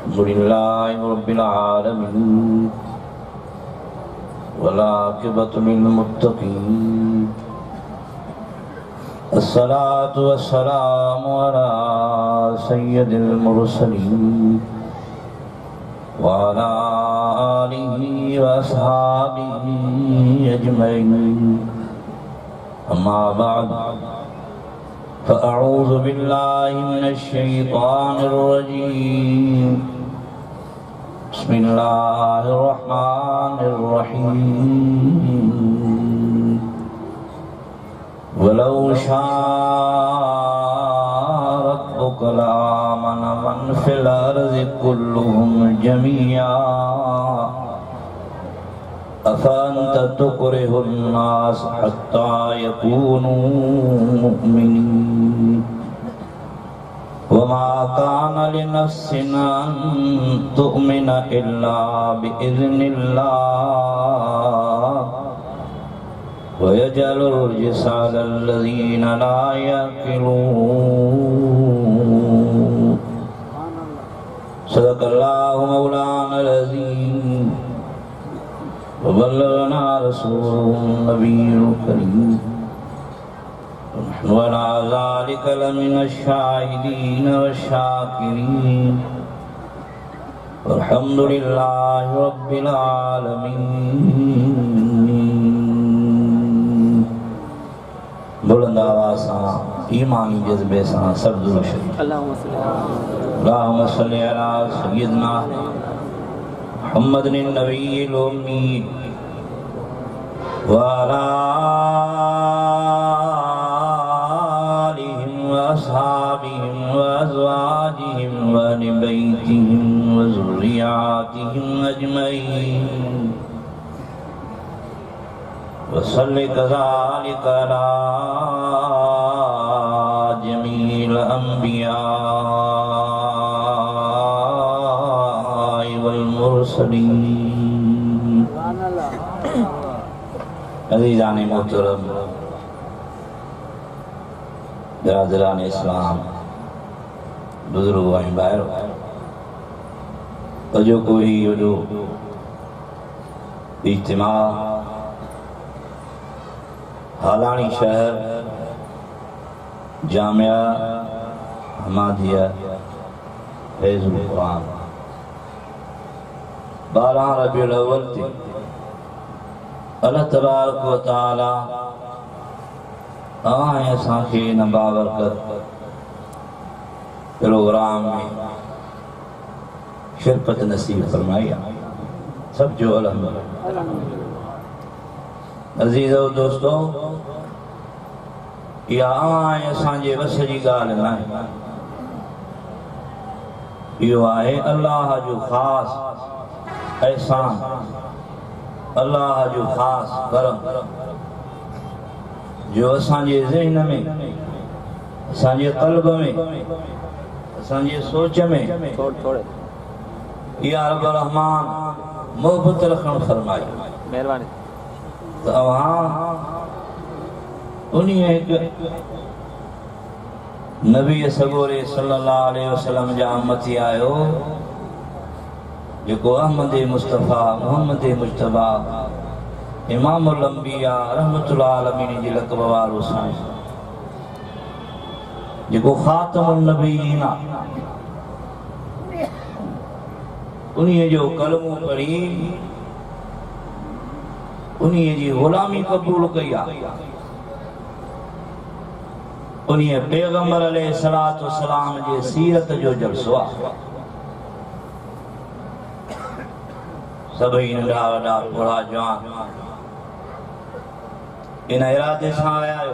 अल्हम्दुलिल्लाहि रब्बिल आलमीन वल आक़िबतु लिल मुत्तक़ीन अस्सलातु वस्सलामु अला सय्यिदिल मुरसलीन व अला आलिहि व अस्हाबिहि अजमईन अम्मा बअद फ़अऊज़ु बिल्लाहि मिनश शैतानिर रजीम बिस्मिल्लाहिर रहमानिर रहीम वलौ शाअ रब्बुका लआमना मन फिल अर्ज़ि कुल्लुहुम जमीअन अफ़अन्त तुकरिहुन नास हत्ता यकूनू मुअ्मिनीन वमा कान लिनफ्सिन अन तुअ्मिन इल्ला बिइज़्निल्लाह वयजअलुर रिज्स अलल्लज़ीना ला यअक़िलून सदक़ल्लाहु मौलानल अज़ीम वबल्लगना रसूलुहुन नबियुल करीम व अला ज़ालिका लमिनश शाहिदीन वश्शाकिरीन वल्हम्दुलिल्लाहि रब्बिल आलमीन। बुलंद आवाज़ सां ईमानी जज़्बे सां सब दुरूद शरीफ अल्लाहुम्मा सल्लि अला सय्यिदना मुहम्मदिन नबिय्यिल उम्मी व अला आलिहि व अस्हाबिहि व अज़वाजिहि व अहलि बैतिहि व ज़ुर्रिय्यातिहि अजमईन व सल्लि कज़ालिका अला जमील अंबिया अज़ीज़ान मोहतरम बिरादरान इस्लाम बुजुर्ग भाइरो अजो कोई वॾो इज्तिमा हालानी शहर जामिया हमादिया फैज़ुल कुरान 12 रबीउल अव्वल ते अल्लाह तबारक व तआला असांखे इन बाबरकत प्रोग्राम में शिरकत नसीब फरमाई सब जो अल्हम्दुलिल्लाह। अज़ीज़ो दोस्तों इहा असांजे वस जी ॻाल्हि न आहे, इहो आहे अल्लाह जो ख़ासि एहसान, अल्लाह जो ख़ासि करम जो असांजे ज़हन में असांजे क़ल्ब में असांजे सोच में या रब रहमान मोहब्बत रखण फरमाई। मेहरबानी तो उन्हीं एक नबी सगोरे सल्लल्लाहु अलैहि वसल्लम जा उम्मती आयो जो अहमद मुस्तफ़ा मोहम्मद मुज्तबा इमामुल अंबिया रहमतुल आलमीन जी लक़ब वारो साईं जो ख़ातमुन नबीयीन उन्हीं जो कलमो पढ़ी उन्हीं जी ग़ुलामी क़बूल कई उन्हीं पैगंबर अलैहिस्सलातु वस्सलाम जे सीरत जो जलसो आहे। सभई नंढा वॾा बुढ़ा जवान इन इरादे सां आया आहियो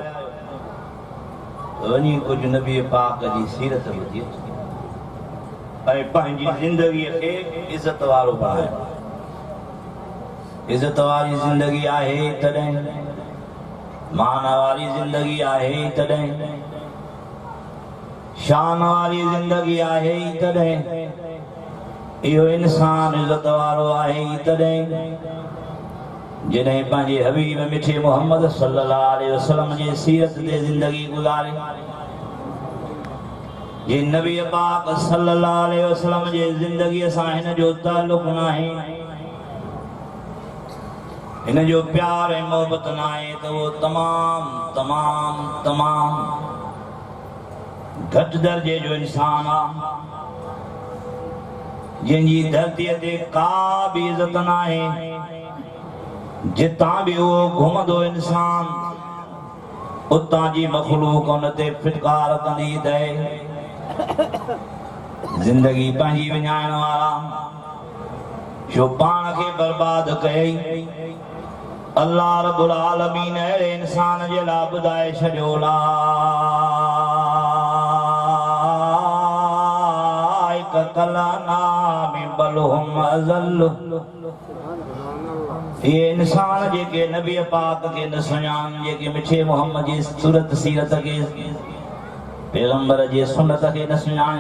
वञी कुझु नबी पाक जी सीरत ॿुधी ऐं पंहिंजी ज़िंदगीअ खे इज़त वारो बणायो। इज़त वारी ज़िंदगी आहे तॾहिं, मान वारी ज़िंदगी आहे तॾहिं, शान वारी ज़िंदगी आहे तॾहिं, इहो इंसान इज़त वारो आहे तॾहिं जॾहिं पंहिंजे हबीब मिठे मोहम्मद सल्लल्लाहु अलैहि वसल्लम जी सीरत ते ज़िंदगी गुज़ारे। जे नबी पाक सल्लल्लाहु अलैहि वसल्लम जे जिंदगी सां हिन जो ताल्लुक न आहे, हिन जो प्यार ऐं मोहब्बत न आहे त वो तमाम तमाम तमाम घटि दर्जे जो इंसान आहे, जिनजी धरतीअ ते का बि इज़त न आहे। जितां बि उहो घुमंदो इंसान, उतां जी मखलूक उन ते फिटकार कंदी त जिंदगी पंहिंजी विञाइण वारा जो पाण खे बर्बाद कयई, अल्लाह रब्बुल आलमीन अहिड़े इंसान जे लाइ ॿुधाए छॾियो ला ये इंसान जेके नबी पाक के न सुञाण, जेके मिठे मोहम्मद जी सूरत सीरत के पैगंबर जे सुन्नत के न सुञाण,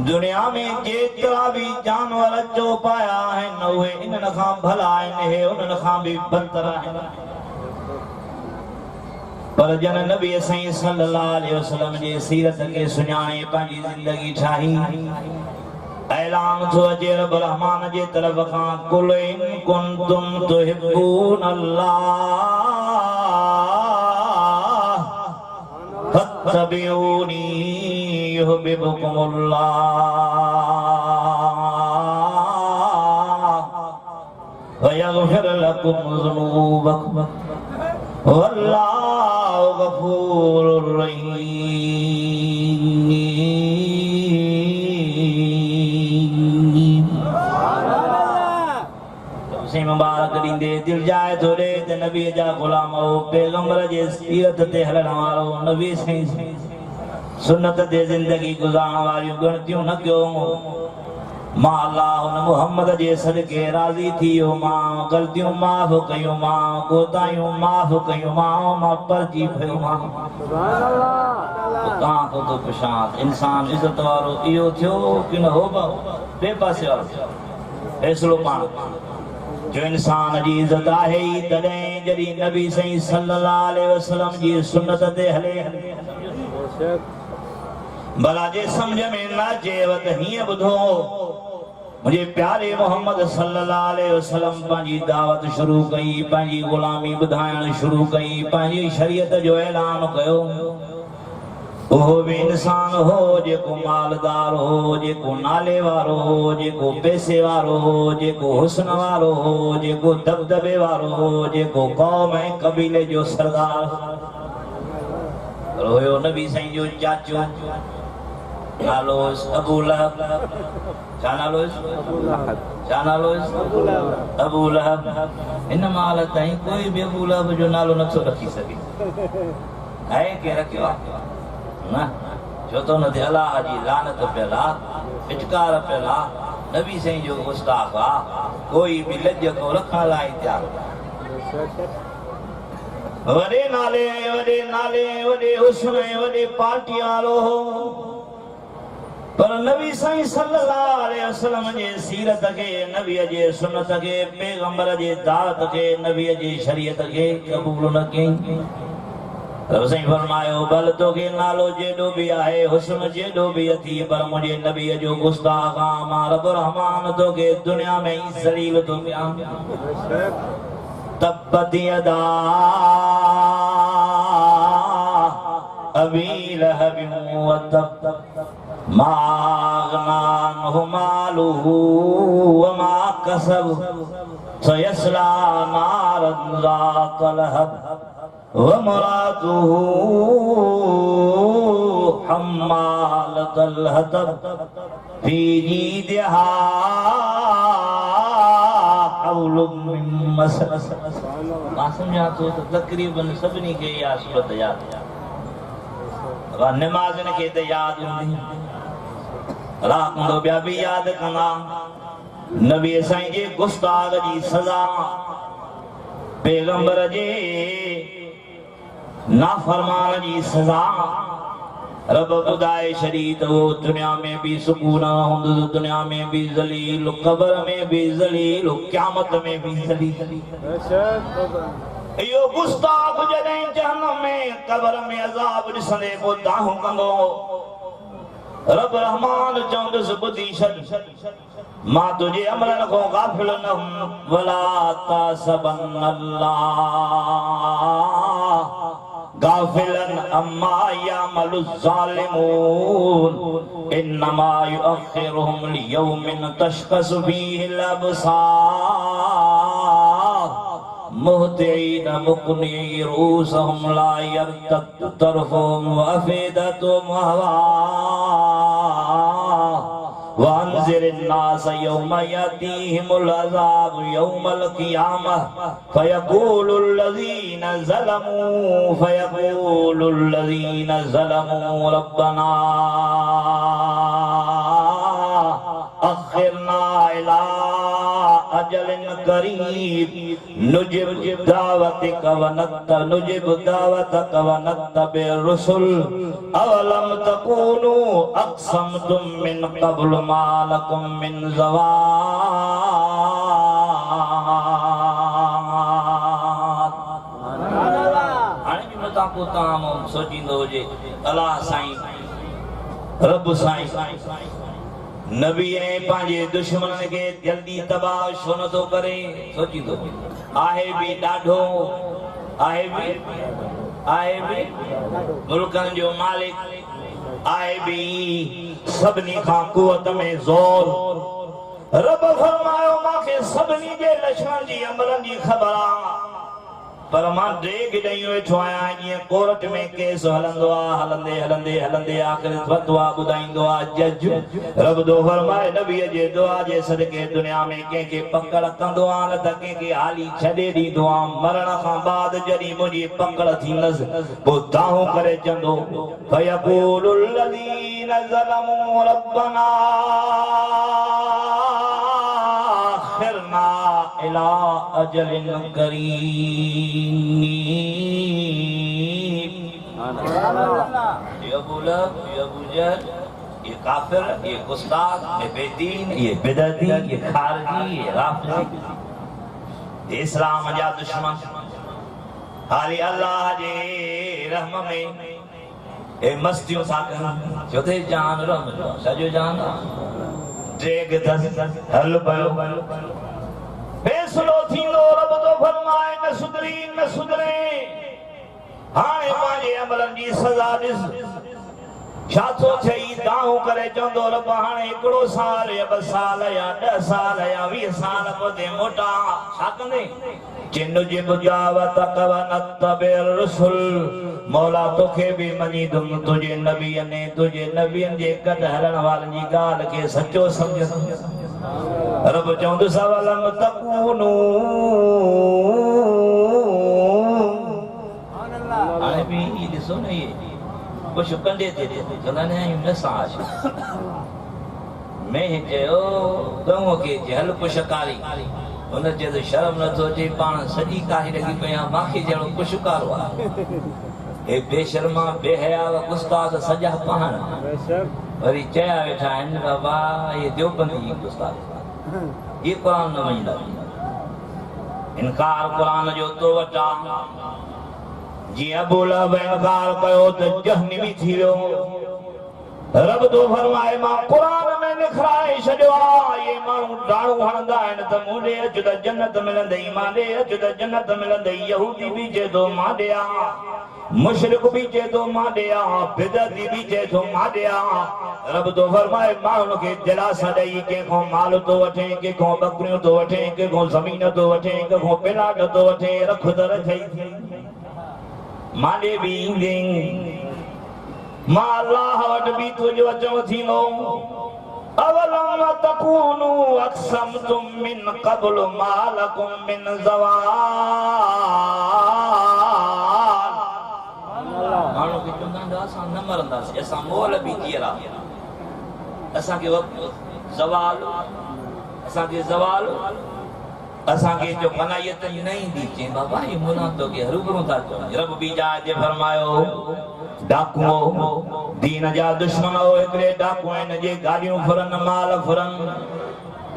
दुनिया में जेतिरा भी जानवर अचो पाया आहिनि उहे इन्हनि खां भला आहिनि, हे उन्हनि खां बि बदतर आहिनि। पर जन नबी साईं सल्लल्लाहु अलैहि वसल्लम जे सीरत के सुञाणे पंहिंजी ज़िंदगी ठाही, ऐलान थो अचे रब रहमान जे तरफ़ खां, कुल इन कुंतुम तुहिब्बून अल्लाह फत्तबिऊनी युहिब्बुकुमुल्लाह व यग़फिर लकुम ज़ुनूबकुम वल्लाहु गफूरुर रहीम। से मुबारक ॾींदे दिल जाए थो ॾे त नबीअ जा ग़ुलाम हो, पैगंबर जे सीरत ते हलण वारो, नबी साईं सुन्नत ते ज़िंदगी गुज़ारण वारियूं ॻणतियूं न कयो। मां अल्लाह हुन मुहम्मद जे सदके राज़ी थी वियो, मां ग़लतियूं माफ़ कयूं, मां कोताहियूं माफ़ कयूं, मां परजी पियो, मां तव्हां खां तो पुछां इंसान इज़त वारो इहो थियो कि न हो ॿिए पासे वारो फ़ैसिलो पाण जो इंसान जी इज़त आहे ई तॾहिं जॾहिं नबी साईं सल्लल्लाहु अलैहि वसल्लम जी सुन्नत ते हले। भला जे सम्झ में न अचेव त हीअं ॿुधो, मुझे प्यारे मोहम्मद सल्लल्लाहु अलैहि वसल्लम पंहिंजी दावत शुरू कई, पंहिंजी ग़ुलामी ॿुधाइण शुरू कई, पंहिंजी शरीयत जो ऐलान कयो। उहो बि इंसान हो जेको मालदार हो, जेको नाले वारो हो, जेको पैसे वारो हो, जेको हुस्न वारो हो, जेको दबदबे वारो हो, जेको कौम ऐं कबीले जो सरदार हुयो। नबी साईं जो चाचो नालो अबू लहब, छा नालो अबू लहब। इन माल ताईं कोई बि अबू लहब जो नालो नथो रखी सघे, आहे के रखियो आहे न, छो त हुन ते अलाह जी लानत पियल आहे, फिटकार पियल आहे। नबी साईं जो गुस्ताख आहे, कोई बि लज को रखण लाइ तयार वॾे नाले वॾे हुस्न वॾे पार्टी वारो हो। पर नबी साईं सल्लल्लाहु अलैहि वसल्लम जे सीरत के, नबीअ जे सुन्नत के, पैगंबर जे दावत के, नबीअ जी शरीयत के क़बूल न कई। रब साईं फरमायो बल तोखे नालो जेॾो बि आहे, हुस्न जेॾो बि अथी, पर मुंहिंजे नबीअ जो गुस्ताख आं, मां रब रहमान तोखे दुनिया में ई ज़लील थो कयां। तब्बत यदा अबी लहब व तब मा अग़ना अन्हु मालुहु व मा कसब सयस्ला नारन ज़ात लहब व मरातुहु हम्मालतल हतब फी जीदिहा हब्लुम मिन मसद। मां सम्झां थो त तक़रीबन सभिनी खे इहा सूरत यादि आहे, निमाज़नि खे त यादि हूंदी, रात जो ॿिया बि यादि कंदा। नबी साईं जे गुस्ताख जी सज़ा, पैगंबर जे नाफरमान जी सज़ा रब ॿुधाए छॾी त वो दुनिया में भी सुकून हूंदुसि, दुनिया में भी ज़लील, क़ब्र में भी ज़लील, क़यामत में भी ज़लील। यो गुस्ताख जॾहिं जहन्नम में कब्र में अज़ाब ॾिसंदे को दाहूं कंदो रब रहमान चवंदुसि ॿुधी छॾ मां तुझे अमलन को गाफिल न हूं वला तासबन्नल्लाह गाफिलन अम्मा यामलु ज़ालिमून इन्नमा युअखिरुहुम लियौमिन तशखसु फीहिल अबसार मुहतिईन मुक़नी रूसहुम ला यर्तद्दु तरफुहुम व अफ़ीदतुहुम हवा वअन्ज़िरिन्नास यौम यअतीहिमुल अज़ाबु यौमल क़ियामह फयक़ूलुल्लज़ीन ज़लमू रब्बना अख़िरना इला अजलिन करीब नुजिब दावतक व नत्तबिर रुसुल अवलम तकूनु अक़समतुम मिन क़ब्ल मा लकुम मिन ज़वाल। हाणे बि मतां को तव्हां सोचींदो हुजे अलाह साईं रब साईं नबी ऐं पंहिंजे दुश्मन खे जल्दी तबाह छो नथो करे सोचींदो आहे बि ॾाढो आहे बि मुल्कनि जो मालिक आहे बि सभिनी खां कुवत में ज़ोर रब फरमायो मूंखे सभिनी जे लक्षण जी अमलनि जी ख़बर आहे पर मां डेग ॾेई वेठो आहियां जीअं कोर्ट में केस हलंदो आहे हलंदे आख़िर फतवा ॿुधाईंदो आहे जज रब दो फरमाए नबीअ जे दुआ जे सदके दुनिया में कंहिंखे पकड़ कंदो आहे न त कंहिंखे हाली छॾे ॾींदो आहे मरण खां बाद जॾहिं मुंहिंजी पकड़ थींदसि पोइ दाहूं करे चवंदो फयक़ूलुल्लज़ीन ज़लमू रब्बना अख़िरना इला अजलिन करीब। ये अबू लहब, ये अबू जहल, ये काफिर, ये गुस्ताख, ये बेदीन, ये बिदअती, ये खारजी, ये राफिजी, ये इस्लाम जा दुश्मन हाली अल्लाह जे रहम में ए मस्तियों साकन चोथे जान रम सजो जान ड्रेग दस हल पयो फैसलो थींदो रब तो फरमाए न सुधरे हाणे पंहिंजे अमलनि जी सज़ा ॾिस छा थो चई दाहूं करे चवंदो रब हाणे हिकिड़ो साल या 2 साल या 10 साल या 20 साल पोइ मोटा छा कंदे चिनुजिब दावतक व नत्तबिर रुसुल मौला तोखे बि मञीदुमि तुंहिंजे नबीअनि जे गॾु हलण वारनि जी ॻाल्हि खे सचो सम्झंदुमि रब चवंदुसि अवलम तकूनू हाणे बि ॾिसो न इहे कुझु कंदे ते चवंदा आहियूं न साश में चयो गऊं खे हल कुझु कारी हुन चयो त शर्म नथो अचे पाण सॼी काही लॻी पई आहे मूंखे जहिड़ो कुझु कारो आहे हे बेशर्मा बेहया गुस्ताख सॼा पाण वरी चया वेठा आहिनि बाबा ये देवबंदी गुस्ताख ये क़ुरान न मञींदा इनकार क़ुरान जो तो वटा जीअं अबू लहब इनकार कयो त जहन्नमी थी वियो रब तो फरमाए मां क़ुरान में लिखाए छॾियो आहे ये माण्हू डाणू हणंदा आहिनि त मूंॾे अच त जन्नत मिलंदई मांॾे अच त जन्नत मिलंदई यहूदी बि चए थो मां ॾियां मुशरिक भी चे तो मां दिया बिदअती भी चे तो मां दिया रब तो फरमाए माण्हुनि खे दिलासा ॾेई कंहिंखो माल तो वठे कंहिंखो बकरियूं तो वठे कंहिंखो ज़मीन तो वठे कंहिंखो प्लाट तो वठे रख दर ठही मांॾे बि ईंदे मां अल्लाह वटि बि तुंहिंजो अचो थींदो अवलम तकूनू अक़समतुम मिन क़ब्ल मा लकुम मिन ज़वाल माण्हू खे चवंदा असां न मरंदासीं असां मोल बि जीअरा असांखे ज़वाल असांखे जो फनायत न ईंदी चई बाबा ये मुना तो के रूबरू था चओ रब बि जाए जे फरमायो डाकुओ दीन जा दुश्मन हो हिकिड़े डाकू आहिनि जे गाॾियूं फुरनि माल फुरनि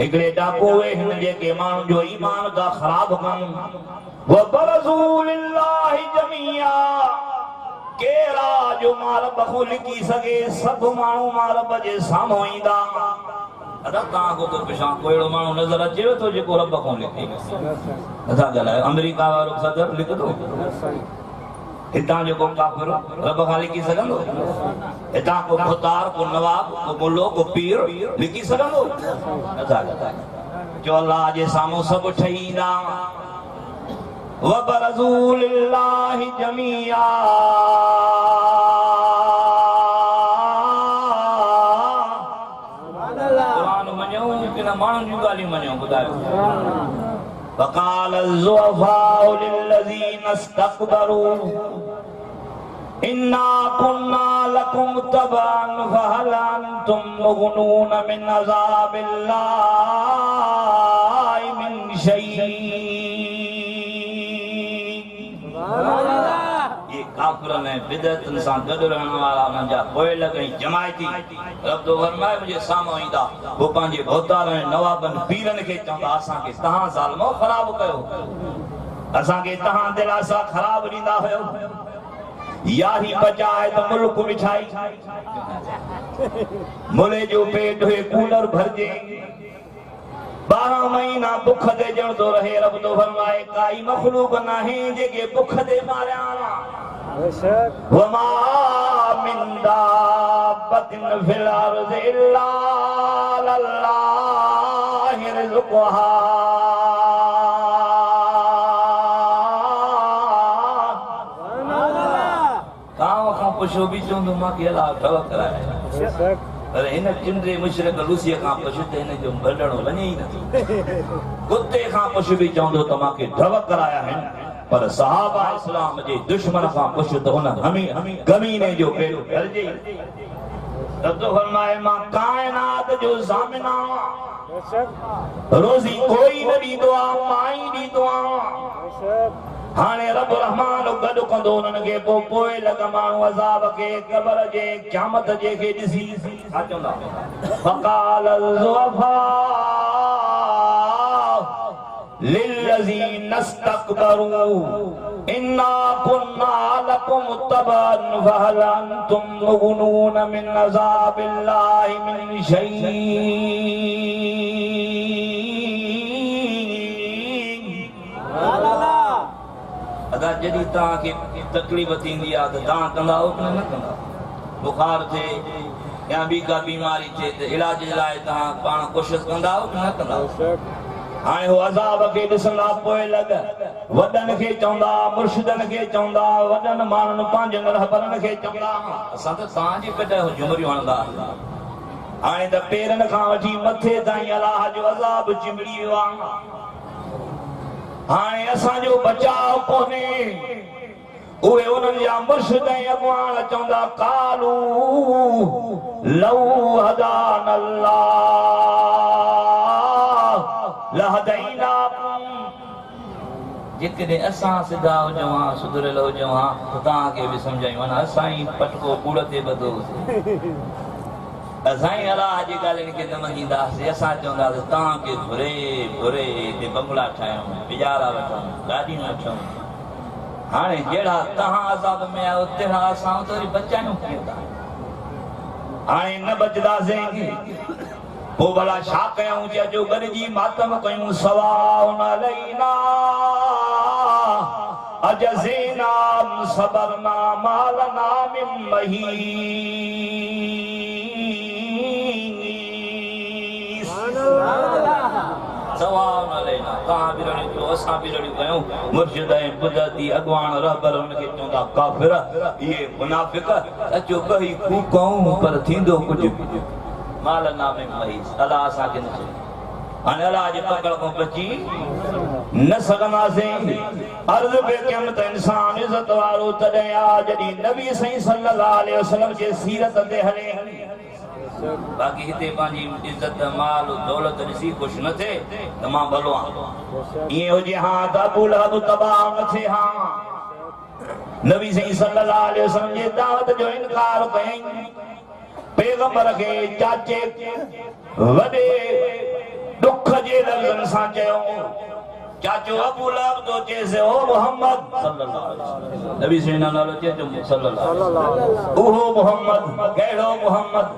हिकिड़े डाकू आहिनि जेके माण्हुनि जो ईमान था ख़राब कनि वबरज़ू लिल्लाहि जमीआ केरा जो मां रब को लिखी सके सब माण्हू मां रब जे साम्हूं ईंदा अदा तव्हां को पिछां कोई अहिड़ो माण्हू नज़र अचेव थो जेको रब को लिखे नथा ॻाल्हायो अमेरिका वारो सदर लिखंदो हितां जेको काफ़िर रब खां लिखी सघंदो हितां को खुदार को नवाब को मुल्लो को पीर लिखी सघंदो नथा ॻाल्हायो जो अल्लाह जे साम्हूं सभु ठही ईंदा वबरज़ू लिल्लाहि जमीआ माण्हुनि जूं ॻाल्हियूं मञो ॿुधायो वक़ाल الضعفاء للذين استكبروا إنا كنا لكم تبعا فهل أنتم مغنون من عذاب الله من شيء काफ़िरन ऐं बिदअतन सां गॾु रहण वारा उन्हनि जा पोइ लॻई जमायती रब तो फरमाए मुंहिंजे साम्हूं ईंदा वो पंहिंजे भोतार ऐं नवाबनि पीरनि खे चवंदा असांखे तव्हां ज़ालिमो ख़राब कयो असांखे तव्हां दिलासा ख़राब ॾींदा हुयो या ही बचाए त मुल्क मिठाई मुले जो पेट हुए कूलर भरजे 12 महीना बुख ते जणदो रहे रब तो फरमाए काई मखलूक नाहे जेके बुख ते मारिया वमा मिन दाब्बतिन फिल अर्ज़ि इल्ला लल्लाहि रिज़्क़ुहा गांव खां पुछो बि चवंदो मां के अलाह ठव कराए पर हिन चिंडे मुशरक लूसीअ खां पुछ त हिन जो भंडणो वञे ई नथो कुते खां पुछ बि चवंदो त मांखे ढव कराया आहिनि पर सहाबा इस्लाम जे दुश्मन खां पुछ त हुन गमीने जो पेरो भरजे रब तो फरमाए मां कायनात जो ज़ामिन आहियां रोज़ी कोई न ॾींदो आहे मां ई ॾींदो आहियां हाणे रब रहमान गॾु कंदो उन्हनि खे पोइ लॻ माण्हू अज़ाब खे क़बर जे क़यामत जे खे ॾिसी छा चवंदा फ़क़ाल लिल्लज़ीन इस्तकबरू इन्ना कुन्ना लकुम तबअन फहल अंतुम मुगनून मिन अज़ाबिल्लाहि मिन शैइन अदा जॾहिं तव्हांखे तकलीफ़ थींदी आहे त तव्हां कंदा हुकुम न कंदा बुखार थिए या ॿी का बीमारी थिए त इलाज लाइ तव्हां पाण कोशिशि कंदा हुकुम न कंदा हाणे हो अज़ाब खे ॾिसंदा पोइ लॻ वॾनि खे चवंदा मुर्शिदनि खे चवंदा वॾनि माण्हुनि पंहिंजनि रहबरनि खे चवंदा असां त तव्हांजी कॾहिं झुमरियूं हणंदा हाणे त पेरनि खां वठी मथे ताईं अलाह जो अज़ाब चिंबड़ी वियो आहे हाणे असांजो बचाव कोन्हे उहे उन्हनि जा मुर्शिद ऐं अॻवान चवंदा कालू लौ हदान जेकॾहिं असां सिधा हुजूं हा सुधरियल हुजूं हा त तव्हांखे बि सम्झायूं माना असां ई पटको कूड़ ते ॿधो असां ई अलाह जी ॻाल्हियुनि खे न मञींदासीं असां चवंदासीं तव्हांखे घुरे घुरे हिते बंगला ठाहियूं पिजारा वठूं गाॾियूं वठूं हाणे जहिड़ा तव्हां अज़ाब में आहियो तहिड़ा असां त वरी बचायूं कीअं था हाणे न बचंदासीं पोइ भला छा कयूं जो गॾिजी मातम कयूं सवाउन अलैना अजज़ीना सबरना मालना मिन महीस सवाउन अलैना तव्हां बि रड़ियूं कयो असां बि रड़ियूं कयूं मुर्शिद ऐं बुदती अॻवान रहबर उनखे चवंदा काफ़िर इहे मुनाफ़िक अचो ॿई कूकऊं पर थींदो कुझु माल नामे महीस अलाह असांखे न चयो हाणे अलाह जे पकड़ खां बची न सघंदासीं अर्ज़ पे कयमि त इंसान इज़त वारो तॾहिं आहे जॾहिं नबी साईं सल्लल्लाहु अलैहि वसल्लम जे सीरत ते हले बाक़ी हिते पंहिंजी इज़त माल दौलत ॾिसी ख़ुशि न थिए त मां भलो आहियां ईअं हुजे हा त अबू लहब तबाह न थिए हा नबी साईं सल्लल्लाहु अलैहि वसल्लम जे दावत जो इनकार कयईं पैगंबर के चाचे वडे दुख जे लफ़्ज़न सां चयो चाचो अबू लहब तो चेसे ओ मोहम्मद सल्लल्लाहु अलैहि वसल्लम नबी से नालो चेतो सल्लल्लाहु अलैहि वसल्लम ओहो मोहम्मद कहिड़ो मोहम्मद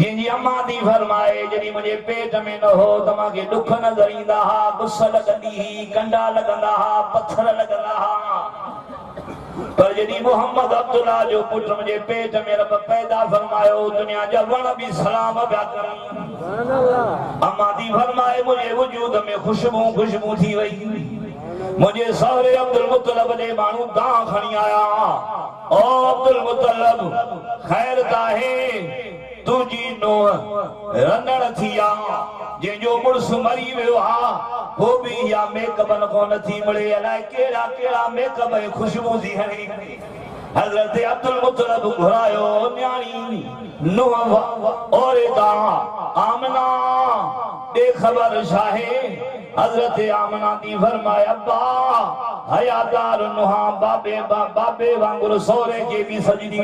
जिंजी अम्मा दी फरमाए जॾहिं मुंहिंजे पेट में न हो त मूंखे दुख नज़र ईंदा हा गुस्स लॻंदी हुई कंडा लॻंदा हा पत्थर लॻंदा हा पर जॾहिं मोहम्मद अब्दुल्ला जो पुट मुंहिंजे पेट में रब पैदा फरमायो दुनिया जा वण बि सलाम पिया करनि अम्मा दी फरमाए मुंहिंजे वजूद में खुशबू थी वई मुझे सौरे अब्दुल मुत्तलब ने मानू गां खणी आया ओ अब्दुल मुत्तलब खैर ताहे तुझी नो रंदड़ थिया जंहिंजो मुड़स मरी वियो हा वो भी या मेकअप कोन थी मिले अलाए केड़ा मेकअप ऐं खुशबू थी हणी हज़रत अब्दुल मुत्तलब घुरायो न्याणी नुह औरता आमना दे खबर शाहे हजरत आमना दी फरमाए अब्बा हयादार नुहा बाबे वांगुर सोरे के भी सजदी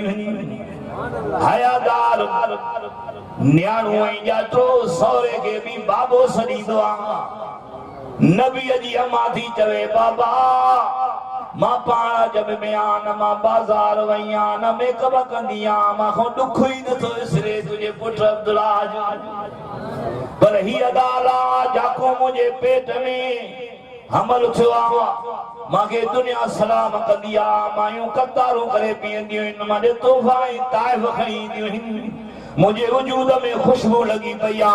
हयादार न्याणू ऐं जातो सोरे के भी बाबो सजीदो आ नबी जी अम्मा थी चवे बाबा मां पाण जब में आन मां बाजार वई आन मेकअप कंदी आ मां दुख ही नथो विसरे तुझे पुट अब्दुल्ला पर ही अदाला जाको मुझे पेट में हमल थियो आ मांखे दुनिया सलाम कंदी आ मायूं कतारूं करे पीअंदियूं आहिनि मां तोहफा ऐं ताइफ़ खणी ईंदियूं आहिनि मुझे वजूद में खुशबू लगी पई आ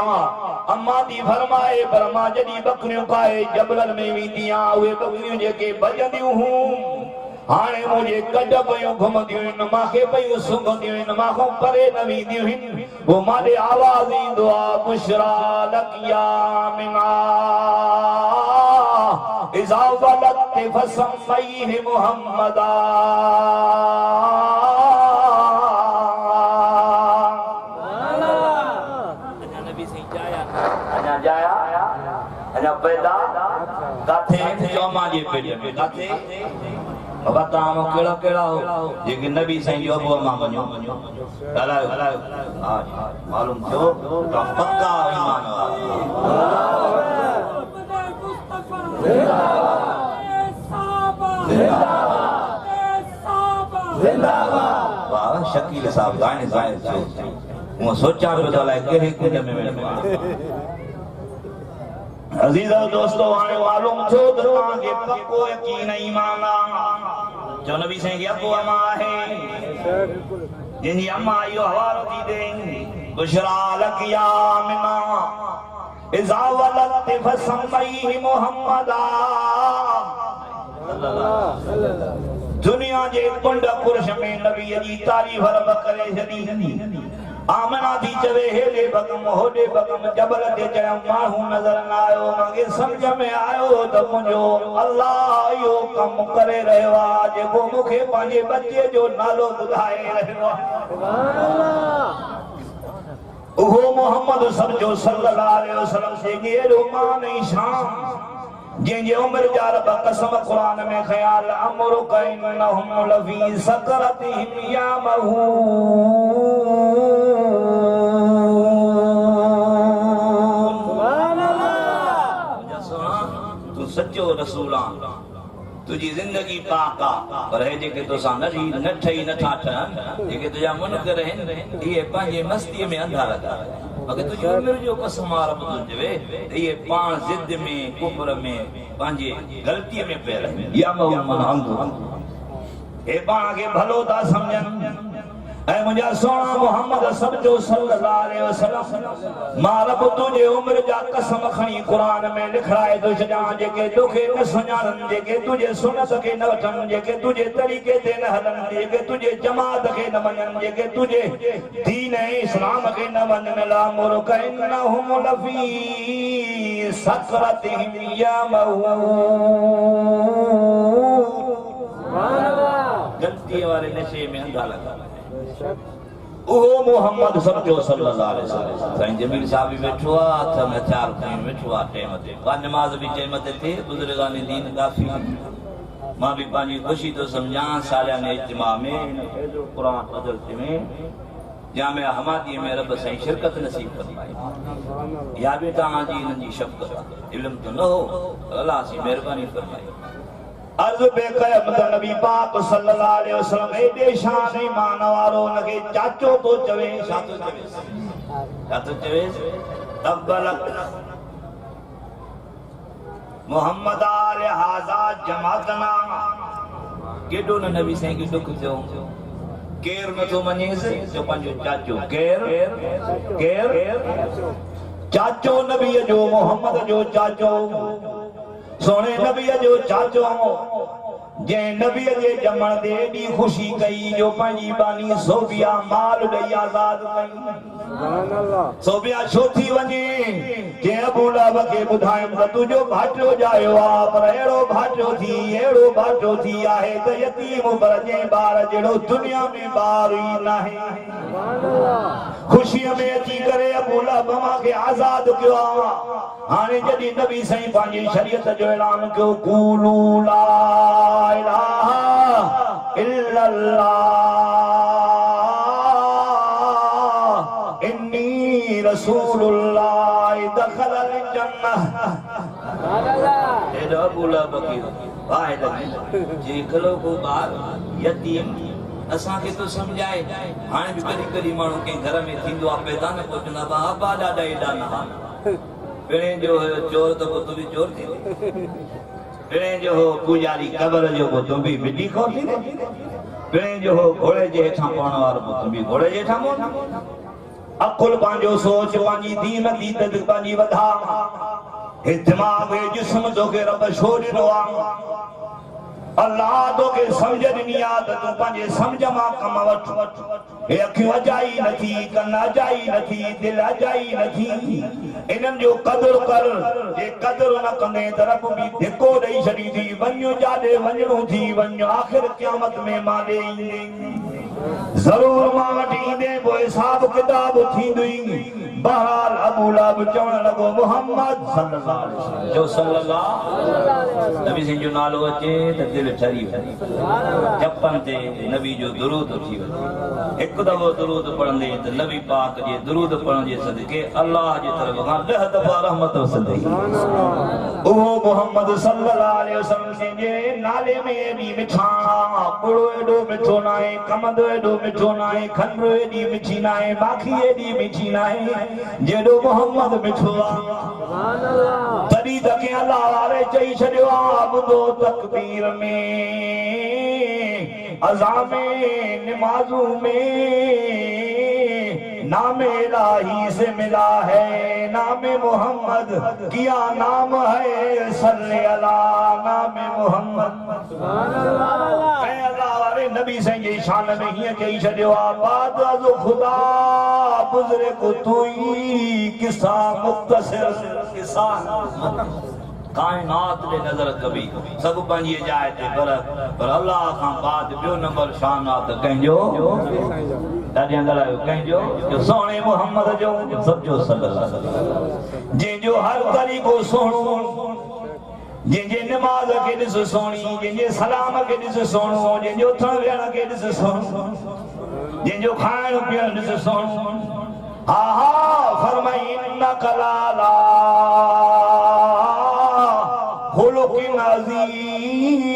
अम्मा दी फरमाए पर मां जॾहिं बकरियूं खाए जबलनि में वेंदी आ उहे बकरियूं जेके भॼंदियूं हूं हाणे मुझे कॾ पयूं घुमंदियूं आहिनि मांखे पयूं सुंघंदियूं आहिनि मांखों परे न वेंदियूं आहिनि वो माॾे आवाज़ ईंदो आ बुशरा लकिया मिना इज़ा वलदत फसम्मईह मुहम्मदा पैदा काथे जो अम्मा जे पेट में काथे बाबा ताम केड़ा हो जेके नबी साईं जो अबू अम्मा वञो हलायो हां मालूम थियो तो पक्का ईमान जिंदाबाद वाह शकील साहब गाने वो सोचा पियो तो लाए केड़े कुंड में वेठो अजीज़ो दोस्तों हाणे मालूम छो त तव्हांखे पक्को यकीन ईमान जो नबी साईं अबू अम्मा आहे जिनजी अम्मा इहो हवालो थी ॾे बुशरा लकिया मिना इज़ा वलदत फसम्मईह मुहम्मदा दुनिया जे कुंड पुरुष में नबी जी तारीफ़ रब करे छॾी आमना थी चवे हेॾे बगम होॾे बगम जबल ते चढ़ियो माण्हू नज़र न आयो मूंखे सम्झ में आयो त मुंहिंजो अल्लाह इहो कमु करे रहियो आहे जेको मूंखे पंहिंजे बचे जो नालो ॿुधाए रहियो आहे उहो मोहम्मद सम्झो सल्लल्लाहु अलैहि वसल्लम जेके एॾो मान ऐं शान जंहिंजे उमिरि जा रब कसम क़ुरान में ख़याल अमरु कइन्नहुम लफ़ी सकरतिहिम यामहून तू सच्चो रसूल आ तुझी जिंदगी पाक आ पर हे जेके तोसां न ठही नथा ठहनि जेके तुंहिंजा मुनकर आहिनि इहे पंहिंजे मस्तीअ में अंधा लॻा मगर तुझी उमिरि जो कसम रब थो चवे ये पाण जिद में कुफर में पंहिंजे ग़लतीअ में पियल या मन अंधो हे पाण खे भलो था सम्झनि ऐं मुंहिंजा सोना मोहम्मद सम्झो सल्लल्लाहु अलैहि वसल्लम मां रब तुंहिंजे उमिरि जा कसम खणी क़ुरान में लिखाए थो छॾियां जेके तोखे न सुञाणनि जेके तुंहिंजे सुनत खे न वठनि जेके तुंहिंजे तरीक़े ते न हलनि जेके तुंहिंजे जमात खे न मञनि जेके तुंहिंजे दीन ऐं इस्लाम खे न मञनि लामुरु कइन्नहुम लफ़ी सकरतिहिम यामहून गलती वाले नशे में अंधा लगा ओहो मोहम्मद सम्झो सल्लल्लाहु अलैहि वसल्लम साईं जमील साहब भी बैठो आ हथ में हथियार खणी बैठो आ टाइम ते का नमाज भी टाइम ते थे बुजुर्गान दीन काफी मां भी पांजी खुशी तो समझां सालियाने इज्तिमा में हेदो कुरान हज़रत में जामे हमादी में रब साईं शिरकत नसीब फरमाए या भी तहां जी इन जी शफ़क़त इल्म तो न हो अल्लाह सी मेहरबानी फरमाए अर्ज़ पे कयम त नबी पाक सल्लल्लाहु अलैहि वसल्लम एडे शान ईमान वारो उनके चाचो तो चवे छा तो चवे तबलक मोहम्मद आल हाजा जमातना केडो न नबी साईं के दुख थियो केर न तो मनेस जो पंजो चाचो केर चाचो नबी जो मोहम्मद जो चाचो सोने नबी जो चाचो जे नबी जे जमण दे एडी खुशी कई जो पंजी बानी सोबिया माल दई आजाद कई सुभान अल्लाह सोबिया छोथी वने जे अबू लहब के बुधायम त तुजो भाटो जायो आ पर एड़ो भाटो थी आहे त यतीम पर जे बार जेड़ो दुनिया में बार ही नाहे सुभान अल्लाह खुशी में अची करे अबू लहब मा के आजाद कयो हाने जदी नबी साईं पांजी शरीयत जो ऐलान कयो कूलू ला इलाहा इल्लल्लाह इन्नी रसूलुल्लाह दखल अल जन्नह सुभान अल्लाह ए अबू लहब की वाहिद जे कलो को बार यतीम असा के तो समझाए हाने भी कदी कदी मानू के घर में थींदो आ पैदा न पुछना बाबा दादा एडा ना पिणे जो चोर तो तू भी चोर थी पिणे जो पुजारी कबर जो तू भी मिटी खोर थी पिणे जो घोड़े जे हेठां पवण वारो तू भी घोड़े जे हेठां पवण अकुल पांजो सोच पांजी दीन दी तद पांजी वधा हे दिमाग हे जिस्म जो के रब छोड़नो आ अल्लाह तो के समझ नहीं आत तू पांजे समझ मा कम वठ हे अखियों अजाई नथी कन अजाई नथी दिल अजाई नथी इनन जो कदर कर जे कदर न कंदे तरफ भी धिको दई छडी थी वन्यो जादे वणो थी वन्यो आखिर क़यामत में माले जरूर मां वठी दे वो हिसाब किताब थींदई बहरहाल अबू लहब चवण लगो मोहम्मद सल्लल्लाहु अलैहि वसल्लम जो सल्लल्लाहु नबी सिंह जो नालो अचे त दिल ठरी वञे चपन ते नबी जो दुरूद थी वञे एक दफ़ो दुरूद पढ़ंदे त नबी पाक जे दुरूद पढ़ण जे सदके अल्लाह जे तरफ खां 10 दफ़ा रहमत वसंदई ओ मोहम्मद सल्लल्लाहु अलैहि वसल्लम जे नाले में एडी मिठा बुड़ो एडो मिठो नाए कमंदो एडो मिठो नाए खंडो एडी मिठी नाए माखी एडी मिठी नाए जेडो मोहम्मद मिठो आ सुभान अल्लाह तडी तके अल्लाह वाले चई छडियो आ बुदो तकबीर में अज़ा में नमाज़ों में नाम इलाही से मिला है नाम मोहम्मद किया नाम है सल्ले अला नाम मोहम्मद सुभान अल्लाह ऐ अल्लाह वाले नबी साईं जी शान में हिय चई छडियो आ बाद जो खुदा गुज़रे को तू ही किसा मुख्तसर किसा कायनात ले नजर कभी सब पंजी जाए थे पर अल्लाह का बाद बियो नंबर शानात कंजो दादी अंदर कंजो जो सोने मोहम्मद जो सब जो सल्लल्लाहु अलैहि वसल्लम जे जो हर तरीको सोणो जे जे नमाज के दिस सोणी जे जे सलाम के दिस सोणो जे जो उथण वेहण के दिस सोणो जे जो खाइण पीअण दिस सोणो हा हा फरमाई इन्नक लाला खुलुक़िन अज़ीम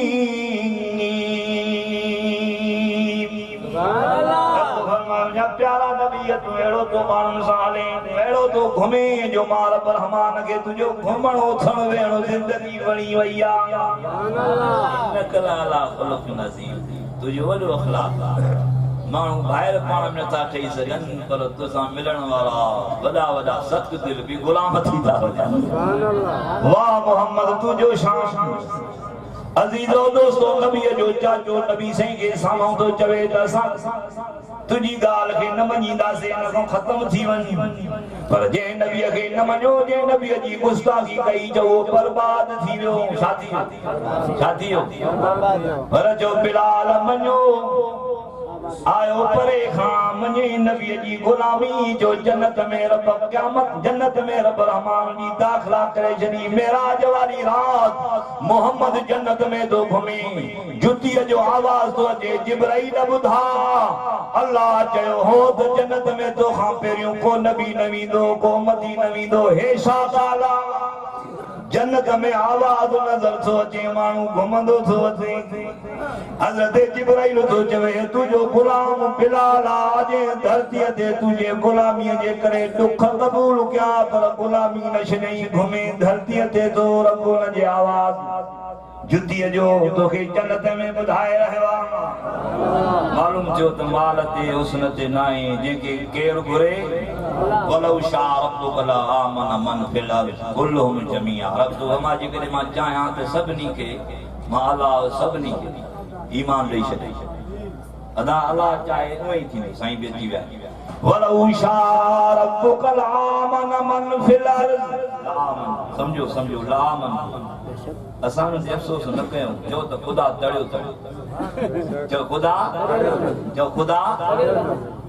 सुभान अल्लाह फरमाया प्यारा नबी तू एड़ो तो मानन साले एड़ो तो घुमे जो मार रहमान के तुजो घुमणो थण वेणो जिंदगी वणी वईया सुभान अल्लाह इन्नक लाला खुलुक़िन अज़ीम तुजो वॾो अखलाक माण्हू ॿाहिरि पाण में नथा ठही सघनि पर तोसां मिलण वारा वॾा वॾा सख़्त दिल बि ग़ुलाम थी था वञनि वाह मोहम्मद तुंहिंजो शान अज़ीज़ो दोस्तो नबीअ जो चाचो नबी साईं खे साम्हूं थो चवे त असां तुंहिंजी ॻाल्हि खे न मञींदासीं इन खां ख़तम थी वञी पर जंहिं नबीअ खे न मञो जंहिं नबीअ जी गुस्ताखी कई जो बर्बाद थी वियो छा थी वियो पर जो बिलाल मञो आयो परे खां मञे नबी जी गुलामी जो जन्नत में रब क़यामत जन्नत में रब रहमान जी दाखिला करे जनी मेराज वाली रात मोहम्मद जन्नत में दो घुमी जुती जो आवाज तो अचे जिब्राइल बुधा अल्लाह चयो हो तो जन्नत में तो खां पेरियों को नबी नवी दो को मदी नवी दो हे शादाला जन्नत में आवाज नजर थो अचे मानू घुमंदो थो अचे हजरत जिब्राइल तो चवे तुझो गुलाम बिलाल आज धरती ते तुझे गुलामी जे करे दुख कबूल क्या पर गुलामी न छॾई घुमे धरती ते तो रब न जे आवाज जुती जो तोखे जन्नत में ॿुधाए रहियो आहे मालूम थियो त माल ते हुस्न ते नाहे जेके केर घुरे वलौ शा रब्बुक ला आमन मन फिल अर्ज़ कुल्लुहुम जमीआ रब तो मां जेकॾहिं मां चाहियां त सभिनी खे मां अलाह सभिनी खे ईमान ॾेई छॾे अदा अलाह चाहे उहो ई थींदो साईं बि अची विया वलौ शा रब्बुक ला आमन मन फिल अर्ज़ ला आमन समझो ला आमन असां ने अफ़सोस न कयूं जो त खुदा तड़ियो अथव जो खुदा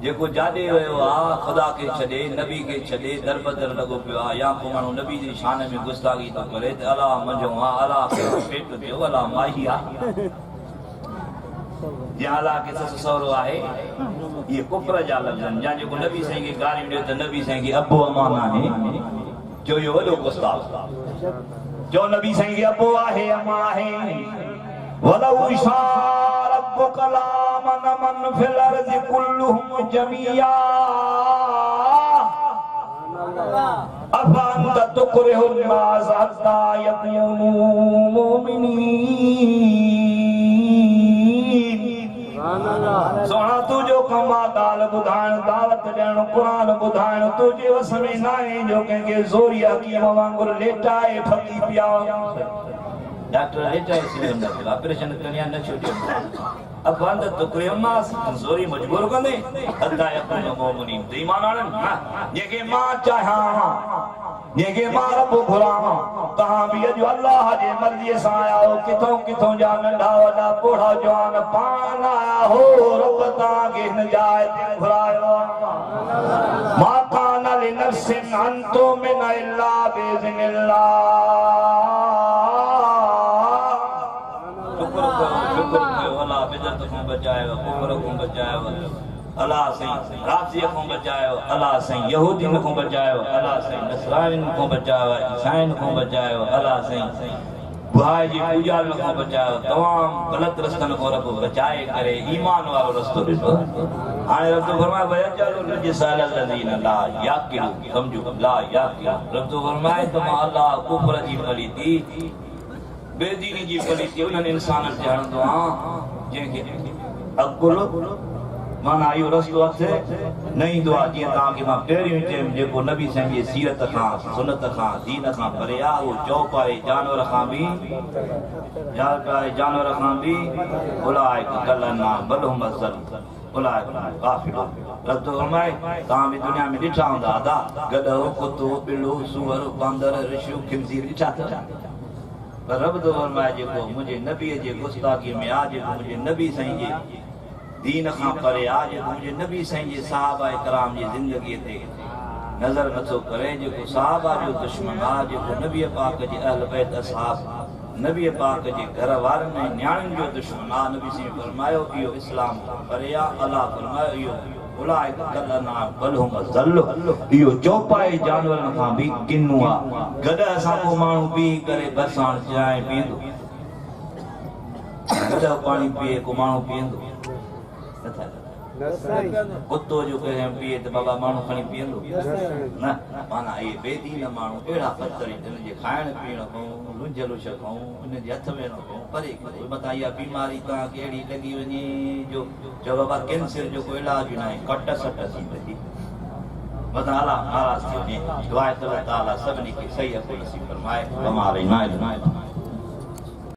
जेको जाॾे वियो आहे खुदा खे छॾे नबी खे छॾे दर बदर लॻो पियो आहे या को माण्हू नबी जी शान में गुस्ताखी थो करे त अलाह मंझो आहे अलाह खे पेट थियो अलाह माही आहे या अलाह खे ससु सहुरो आहे इहे कुफर जा लफ़्ज़ आहिनि या जेको नबी साईं खे गारियूं ॾियो त नबी साईं खे अबो अमान आहे जो इहो वॾो गुस्ताख़ जो नबी साईं खे अबो आहे अमा आहे वलौ शा रब्बुक ला आमन मन फिल अर्ज़ कुल्लुहुम जमीआ अफअंत तुकरिहु अन्नास हत्ता यकूनू मुमिनीन सोना तुझो कमा दाल बुधाण दावत ॾियण कुरान बुधाण तुझे वस में नाहे जो कंहिंखे ज़ोरिया कीअं वांगुरु लेटाए फकी पिया डॉक्टर लेटाए सिलेंडर में ऑपरेशन करिया न छुटियो अब बंद तो क्रियमास ज़ोरी मजबूर कंदे हत्ता यकूनू मुमिनीन त ईमान आणनि जेके मां चाहियां जेके मां रब घुरां तहां बि अॼु अल्लाह जे मर्ज़ीअ सां आया हो किथों किथों जा नंढा वॾा बूढ़ा जवान पाण आया हो रब तव्हांखे हिन जाइ ते घुरायो मां कान लिनफ्सिन अन तुमिन इल्ला बिइज़्निल्लाह शुक्र कयो अल्लाह बिदत खां बचायो कुफर खां बचायो अल्लाह साईं राफ़िया खां बचायो अल्लाह साईं यहूदियुनि खां बचायो अल्लाह साईं नसरानियुनि खां बचायो ईसाइयुनि खां बचायो अल्लाह साईं बुहाए जी पूजा खां बचायो तमाम ग़लत रस्तनि खां रब बचाए करे ईमान वारो रस्तो ॾिठो हाणे रब तो फरमाए वयजलु लिसाल लज़ीना ला याक़िलू समझो ला याक़िलू रब तो फरमाए त मां अल्लाह कुफर जी पलीती बेदीनी जी पलीती उन्हनि इंसाननि ते हणंदो आहियां जंहिंखे अकुल माना इहो रस्तो हथ न ईंदो आहे जीअं तव्हांखे मां पहिरियों ई चयुमि जेको नबी साईं जी सीरत खां सुनत खां दीन खां परे आहे उहो चौपाए जानवर खां बि उलाइक कलना बलहुम अज़ल उलाइक काफ़िर रब तो फरमाए तव्हां बि दुनिया में ॾिठा हूंदा अदा गॾो कुतो ॿिलो सूअर बांदर रिछियूं खिंज़ीर ॾिठा अथव पर रब तो फरमाए जेको मुंहिंजे नबीअ जे गुस्ताखीअ में आहे जेको मुंहिंजे नबी साईं जे दीन खां परे आहे जेको मुंहिंजे नबी साईं जे सहाबा कराम जी ज़िंदगीअ ते नज़र नथो करे जेको सहाबा जो दुश्मन आहे जेको नबीअ पाक जे अहल बैत असहाब नबी पाक जे घर वारनि ऐं न्याणियुनि जो दुश्मन आहे नबी साईं फरमायो इहो इस्लाम खां परे आहे अलाह फरमायो इहो उलाइक कलना बलहुम अज़ल इहो चौपाए जानवरनि खां बि किन्नु आहे गॾु असां को माण्हू पी करे बरसाण चांहि पीअंदो गॾु पाणी पीए को माण्हू पीअंदो कुत्तो जो कहे पिए त बाबा माण्हू खणी पीअंदो न माना इहे बेदीन माण्हू अहिड़ा पत्थर जिन जे खाइण पीअण खां लुंझ लुछ खां उन जे हथ में न खां परे मथां इहा बीमारी तव्हांखे अहिड़ी लॻी वञे जो चओ बाबा कैंसर जो को इलाज न आहे कट सट थी पई मथां अलाह नाराज़ थी वञे दुआ ताला सभिनी खे सही अकुल नसीब फरमाए हमारे नाइल